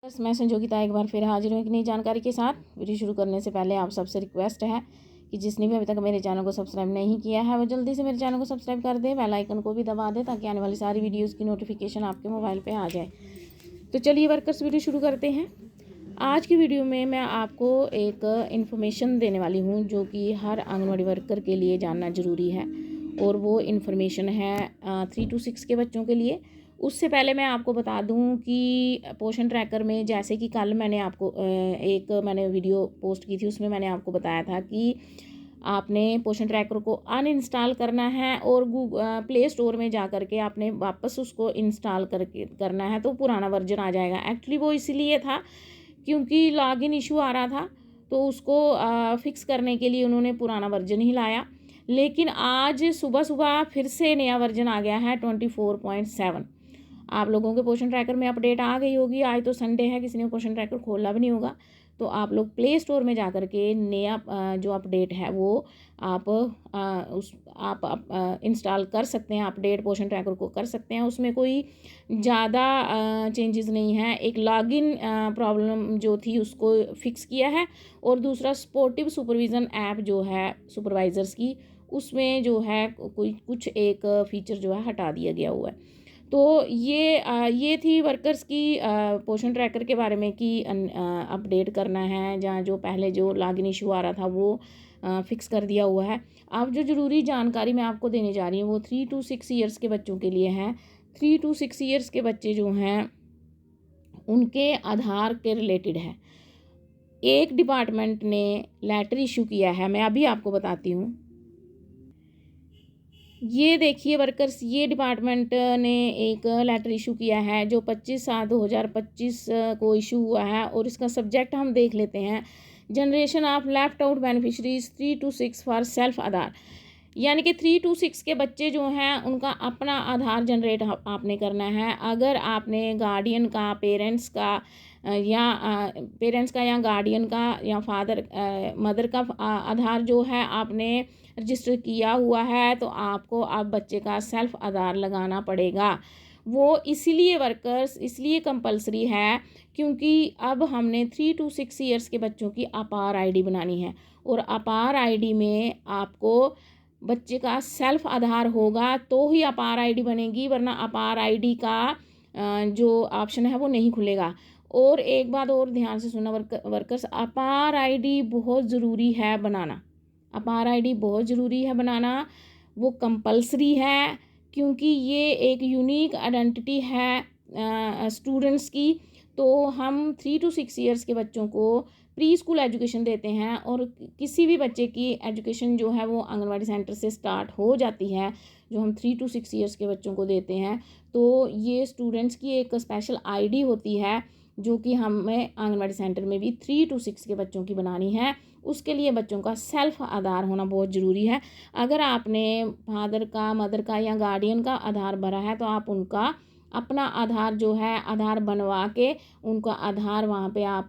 बस मैं संजोगिता एक बार फिर हाजिर हूँ एक नई जानकारी के साथ। वीडियो शुरू करने से पहले आप सबसे रिक्वेस्ट है कि जिसने भी अभी तक मेरे चैनल को सब्सक्राइब नहीं किया है वो जल्दी से मेरे चैनल को सब्सक्राइब कर दे, बेल आइकन को भी दबा दे ताकि आने वाली सारी वीडियोस की नोटिफिकेशन आपके मोबाइल पे आ जाए। तो चलिए वर्कर्स वीडियो शुरू करते हैं। आज की वीडियो में मैं आपको एक इन्फॉर्मेशन देने वाली हूँ जो कि हर आंगनवाड़ी वर्कर के लिए जानना ज़रूरी है, और वो इन्फॉर्मेशन है 3 to 6 के बच्चों के लिए। उससे पहले मैं आपको बता दूं कि पोषण ट्रैकर में, जैसे कि कल मैंने आपको मैंने वीडियो पोस्ट की थी, उसमें मैंने आपको बताया था कि आपने पोषण ट्रैकर को अनइंस्टॉल करना है और प्ले स्टोर में जा करके आपने वापस उसको इंस्टॉल करना है, तो पुराना वर्जन आ जाएगा। एक्चुअली वो इसीलिए था क्योंकि लॉगिन इशू आ रहा था, तो उसको फिक्स करने के लिए उन्होंने पुराना वर्जन ही लाया। लेकिन आज सुबह सुबह फिर से नया वर्जन आ गया है 24.7। आप लोगों के पोषण ट्रैकर में अपडेट आ गई होगी। आज तो संडे है, किसी ने पोषण ट्रैकर खोला भी नहीं होगा, तो आप लोग प्ले स्टोर में जा कर के नया जो अपडेट है वो आप इंस्टॉल कर सकते हैं। अपडेट पोषण ट्रैकर को कर सकते हैं, उसमें कोई ज़्यादा चेंजेस नहीं है। एक लॉगिन प्रॉब्लम जो थी उसको फिक्स किया है, और दूसरा स्पोर्टिव सुपरविज़न ऐप जो है सुपरवाइज़र्स की, उसमें जो है कुछ एक फ़ीचर जो है हटा दिया गया हुआ है। तो ये थी वर्कर्स की पोषण ट्रैकर के बारे में कि अपडेट करना है, जहाँ जो पहले जो लॉगिन इशू आ रहा था वो फिक्स कर दिया हुआ है। अब जो ज़रूरी जानकारी मैं आपको देने जा रही हूँ वो 3 to 6 ईयर्स के बच्चों के लिए है। 3 to 6 ईयर्स के बच्चे जो हैं उनके आधार के रिलेटेड है। एक डिपार्टमेंट ने लेटर इशू किया है, मैं अभी आपको बताती हूँ। ये देखिए वर्कर्स, ये डिपार्टमेंट ने एक लेटर इशू किया है जो 25/7/2025 को इशू हुआ है, और इसका सब्जेक्ट हम देख लेते हैं। Generation of left out beneficiaries 3 to 6 for self Aadhaar. यानी कि 3 to 6 के बच्चे जो हैं उनका अपना आधार जनरेट आपने करना है। अगर आपने गार्डियन का, पेरेंट्स का या गार्डियन का या मदर का आधार जो है आपने रजिस्टर किया हुआ है, तो आपको अब बच्चे का सेल्फ आधार लगाना पड़ेगा। वो इसीलिए वर्कर्स इसलिए कंपलसरी है क्योंकि अब हमने 3 to 6 ईयर्स के बच्चों की अपार आईडी बनानी है, और अपार आईडी में आपको बच्चे का सेल्फ आधार होगा तो ही अपार आईडी बनेगी, वरना अपार आईडी का जो ऑप्शन है वो नहीं खुलेगा। और एक बात और ध्यान से सुनना वर्कर्स, अपार आईडी बहुत ज़रूरी है बनाना। अपार आईडी बहुत ज़रूरी है बनाना, वो कंपलसरी है, क्योंकि ये एक यूनिक आइडेंटिटी है स्टूडेंट्स की। तो हम 3 to 6 ईयर्स के बच्चों को प्री स्कूल एजुकेशन देते हैं, और किसी भी बच्चे की एजुकेशन जो है वो आंगनवाड़ी सेंटर से स्टार्ट हो जाती है, जो हम 3 to 6 ईयर्स के बच्चों को देते हैं। तो ये स्टूडेंट्स की एक स्पेशल आईडी होती है जो कि हमें आंगनवाड़ी सेंटर में भी 3 to 6 के बच्चों की बनानी है। उसके लिए बच्चों का सेल्फ आधार होना बहुत ज़रूरी है। अगर आपने फादर का, मदर का या गार्डियन का आधार भरा है, तो आप उनका अपना आधार जो है आधार बनवा के उनका आधार वहाँ पे आप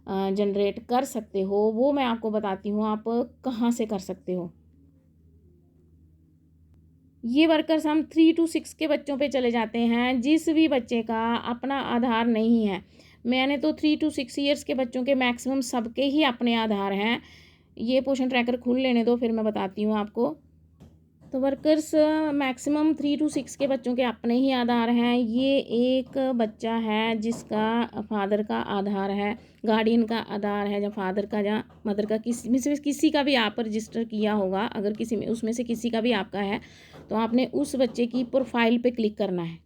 जनरेट कर सकते हो। वो मैं आपको बताती हूँ आप कहाँ से कर सकते हो। ये वर्कर्स हम 3 to 6 के बच्चों पे चले जाते हैं। जिस भी बच्चे का अपना आधार नहीं है, मैंने तो 3 to 6 ईयर्स के बच्चों के मैक्सिमम सबके ही अपने आधार हैं। ये पोषण ट्रैकर खुल लेने दो, फिर मैं बताती हूँ आपको। तो वर्कर्स मैक्सिमम 3 to 6 के बच्चों के अपने ही आधार हैं। ये एक बच्चा है जिसका फादर का आधार है, गार्डियन का आधार है, या फादर का या मदर का, किसी का भी आप रजिस्टर किया होगा। अगर किसी में उसमें से किसी का भी आपका है, तो आपने उस बच्चे की प्रोफाइल पे क्लिक करना है।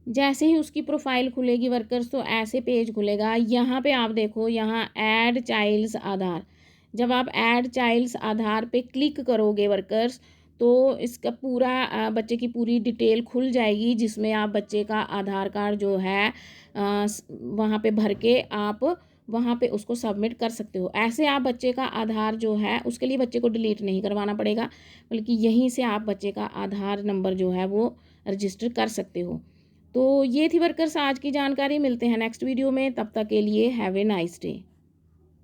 जैसे ही उसकी प्रोफाइल खुलेगी वर्कर्स, तो ऐसे पेज खुलेगा। यहाँ पे आप देखो, यहाँ ऐड चाइल्ड्स आधार। जब आप ऐड चाइल्ड्स आधार पे क्लिक करोगे वर्कर्स, तो इसका पूरा बच्चे की पूरी डिटेल खुल जाएगी, जिसमें आप बच्चे का आधार कार्ड जो है वहाँ पे भर के आप वहाँ पे उसको सबमिट कर सकते हो। ऐसे आप बच्चे का आधार जो है, उसके लिए बच्चे को डिलीट नहीं करवाना पड़ेगा, बल्कि यहीं से आप बच्चे का आधार नंबर जो है वो रजिस्टर कर सकते हो। तो ये थी वर्कर्स आज की जानकारी। मिलते हैं नेक्स्ट वीडियो में, तब तक के लिए हैव ए नाइस डे।